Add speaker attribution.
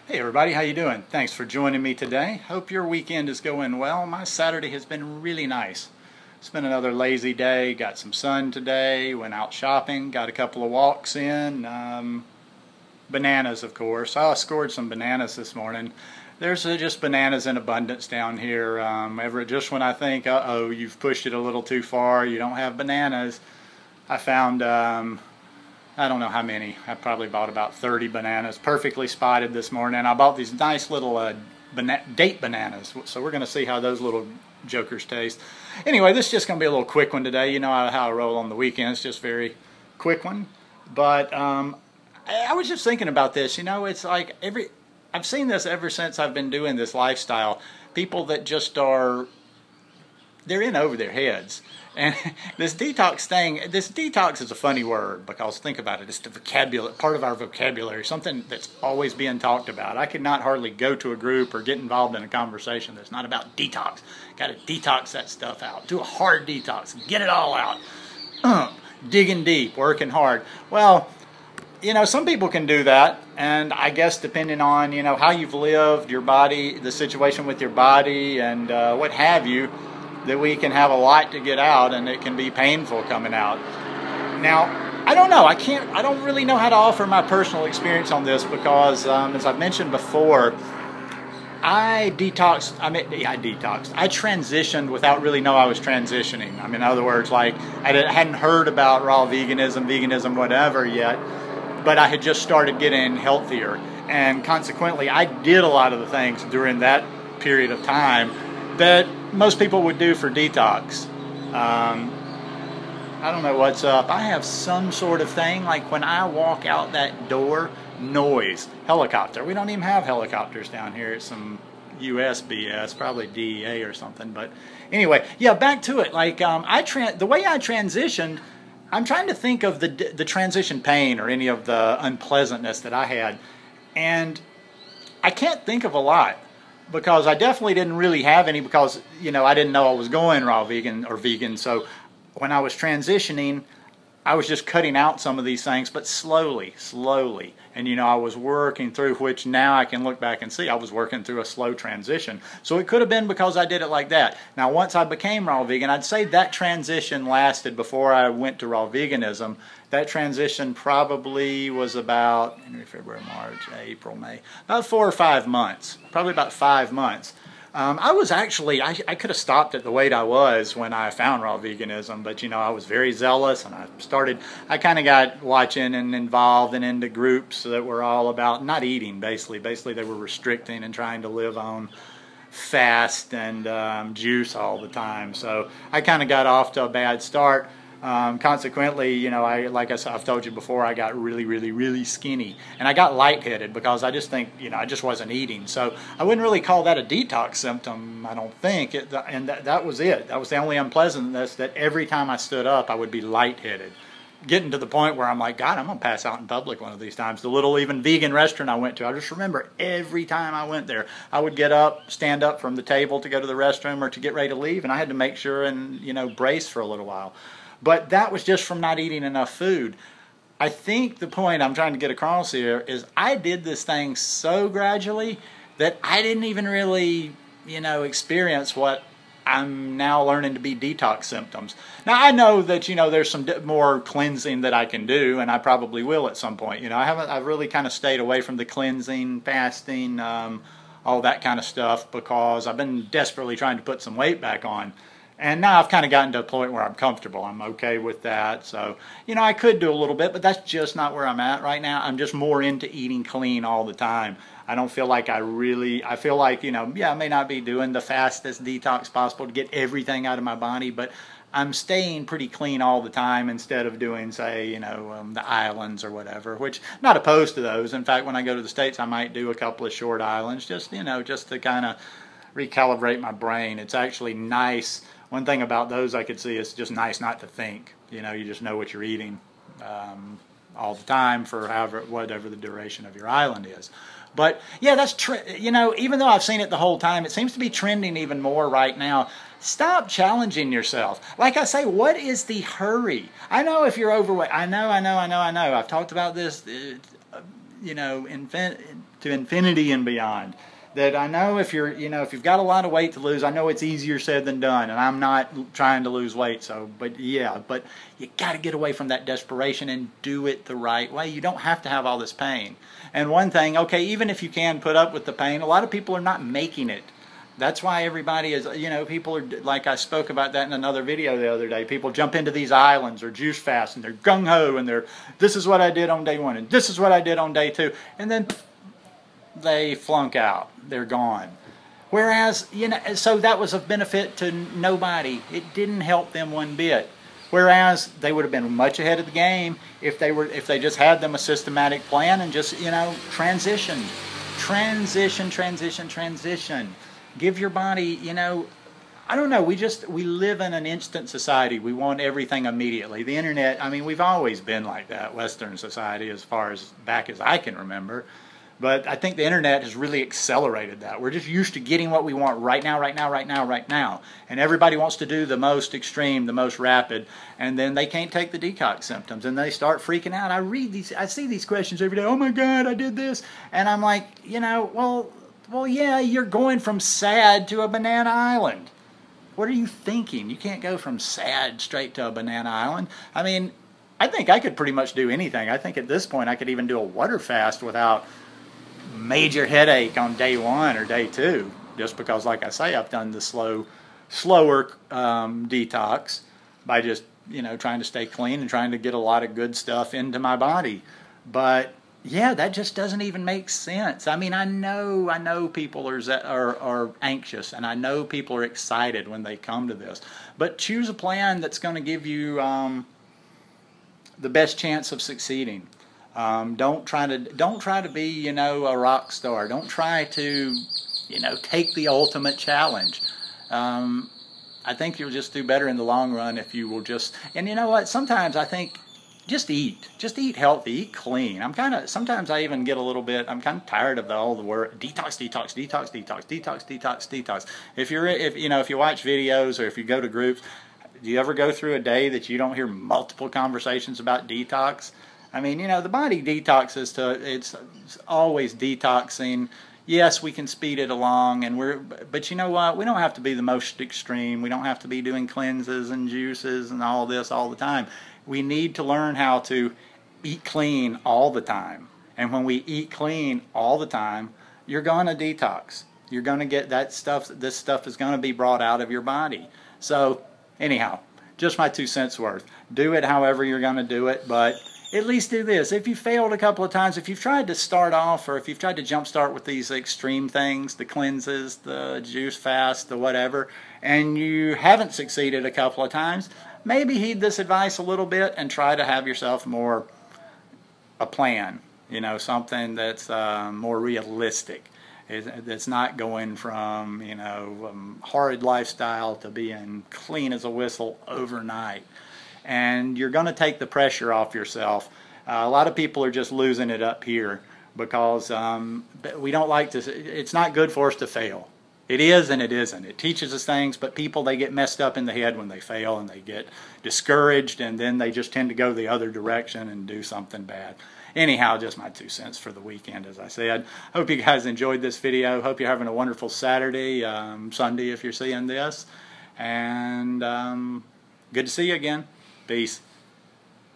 Speaker 1: Hey everybody, how you doing? Thanks for joining me today. Hope your weekend is going well. My Saturday has been really nice. It's been another lazy day. Got some sun today, went out shopping, got a couple of walks in. Bananas, of course. I scored some bananas this morning. There's just bananas in abundance down here. Just when I think, uh-oh, you've pushed it a little too far, you don't have bananas, I found I don't know how many. I probably bought about 30 bananas, perfectly spotted this morning. I bought these nice little date bananas, so we're going to see how those little jokers taste. Anyway, this is just going to be a little quick one today. You know how I roll on the weekends, just very quick one. But I was just thinking about this. You know, it's like I've seen this ever since I've been doing this lifestyle. People that just they're in over their heads. And this detox is a funny word, because think about it, it's the vocabulary, part of our vocabulary, something that's always being talked about. I could not hardly go to a group or get involved in a conversation that's not about detox. Got to detox that stuff out. Do a hard detox. Get it all out. Digging deep, working hard. Well, you know, some people can do that, and I guess depending on, you know, how you've lived, your body, the situation with your body, and what have you, that we can have a lot to get out, and it can be painful coming out. Now, I don't know. I don't really know how to offer my personal experience on this, because as I've mentioned before, I transitioned without really know I was transitioning. I mean, in other words, like I hadn't heard about raw veganism, whatever yet, but I had just started getting healthier, and consequently, I did a lot of the things during that period of time that most people would do for detox. I don't know what's up. I have some sort of thing, like when I walk out that door, noise, helicopter. We don't even have helicopters down here. It's some US BS, probably DEA or something. But anyway, yeah, back to it. Like the way I transitioned, I'm trying to think of the transition pain or any of the unpleasantness that I had, and I can't think of a lot. Because I definitely didn't really have any, because, you know, I didn't know I was going raw vegan or vegan. So when I was transitioning, I was just cutting out some of these things, but slowly. And, you know, I was working through, which now I can look back and see I was working through a slow transition. So it could have been because I did it like that. Now, once I became raw vegan, I'd say that transition lasted, before I went to raw veganism, that transition probably was about January, February, March, April, May, about 4 or 5 months, probably about 5 months. I was actually, I could have stopped at the weight I was when I found raw veganism, but, you know, I was very zealous, and I kind of got watching and involved and into groups that were all about not eating, basically. Basically, they were restricting and trying to live on fast and juice all the time. So I kind of got off to a bad start. Consequently, you know, like I've told you before, I got really skinny, and I got lightheaded because I just think, you know, I just wasn't eating. So I wouldn't really call that a detox symptom, I don't think. And that was it. That was the only unpleasantness, that every time I stood up, I would be lightheaded, getting to the point where I'm like, God, I'm gonna pass out in public one of these times. The little even vegan restaurant I went to, I just remember every time I went there, I would get up, stand up from the table to go to the restroom or to get ready to leave, and I had to make sure and, you know, brace for a little while. But that was just from not eating enough food. I think the point I'm trying to get across here is I did this thing so gradually that I didn't even really, you know, experience what I'm now learning to be detox symptoms. Now, I know that, you know, there's some more cleansing that I can do, and I probably will at some point. You know, I've really kind of stayed away from the cleansing, fasting, all that kind of stuff, because I've been desperately trying to put some weight back on. And now I've kind of gotten to a point where I'm comfortable. I'm okay with that. So, you know, I could do a little bit, but that's just not where I'm at right now. I'm just more into eating clean all the time. I don't feel like I feel like, you know, yeah, I may not be doing the fastest detox possible to get everything out of my body, but I'm staying pretty clean all the time instead of doing, say, you know, the islands or whatever, which I'm not opposed to those. In fact, when I go to the States, I might do a couple of short islands, just, you know, just to kind of recalibrate my brain. It's actually nice. One thing about those I could see, it's just nice not to think. You know, you just know what you're eating all the time for whatever the duration of your island is. But yeah, that's you know, even though I've seen it the whole time, it seems to be trending even more right now. Stop challenging yourself. Like I say, what is the hurry? I know if you're overweight. I know. I've talked about this, you know, to infinity and beyond. That I know if you're, if you've got a lot of weight to lose, I know it's easier said than done, and I'm not trying to lose weight, but you got to get away from that desperation and do it the right way. You don't have to have all this pain. And one thing, okay, even if you can put up with the pain, a lot of people are not making it. That's why everybody is, people are, like I spoke about that in another video the other day, people jump into these islands or juice fasts, and they're gung-ho, and this is what I did on day 1, and this is what I did on day 2, and then they flunk out. They're gone. Whereas, so that was of benefit to nobody. It didn't help them one bit. Whereas they would have been much ahead of the game if they just had them a systematic plan and just, transition. Give your body, I don't know, we live in an instant society. We want everything immediately. The internet, I mean, we've always been like that, Western society, as far as back as I can remember. But I think the internet has really accelerated that. We're just used to getting what we want right now. And everybody wants to do the most extreme, the most rapid, and then they can't take the detox symptoms, and they start freaking out. I see these questions every day. Oh my God, I did this. And I'm like, well, yeah, you're going from sad to a banana island. What are you thinking? You can't go from sad straight to a banana island. I mean, I think I could pretty much do anything. I think at this point I could even do a water fast without major headache on day 1 or day 2, just because, like I say, I've done the slower detox by just trying to stay clean and trying to get a lot of good stuff into my body. But yeah, that just doesn't even make sense. I mean, I know people are anxious, and I know people are excited when they come to this, but choose a plan that's going to give you the best chance of succeeding. Don't try to be, a rock star. Don't try to, take the ultimate challenge. I think you'll just do better in the long run if you will just, and you know what, sometimes I think just eat healthy, eat clean. Sometimes I even get a little bit, I'm kind of tired of all the word detox. If you watch videos or if you go to groups, do you ever go through a day that you don't hear multiple conversations about detox? I mean, the body detoxes it's always detoxing. Yes, we can speed it along, but you know what? We don't have to be the most extreme. We don't have to be doing cleanses and juices and all this all the time. We need to learn how to eat clean all the time. And when we eat clean all the time, you're going to detox. You're going to get that stuff, this stuff is going to be brought out of your body. So, anyhow, just my 2 cents worth. Do it however you're going to do it, but at least do this. If you failed a couple of times, if you've tried to start off, or if you've tried to jumpstart with these extreme things, the cleanses, the juice fast, the whatever, and you haven't succeeded a couple of times, maybe heed this advice a little bit and try to have yourself more a plan, something that's more realistic. That's not going from, horrid lifestyle to being clean as a whistle overnight. And you're going to take the pressure off yourself. A lot of people are just losing it up here because we don't like to. It's not good for us to fail. It is and it isn't. It teaches us things, but people, they get messed up in the head when they fail, and they get discouraged, and then they just tend to go the other direction and do something bad. Anyhow, just my 2 cents for the weekend, as I said. Hope you guys enjoyed this video. Hope you're having a wonderful Saturday, Sunday if you're seeing this. And good to see you again. Peace.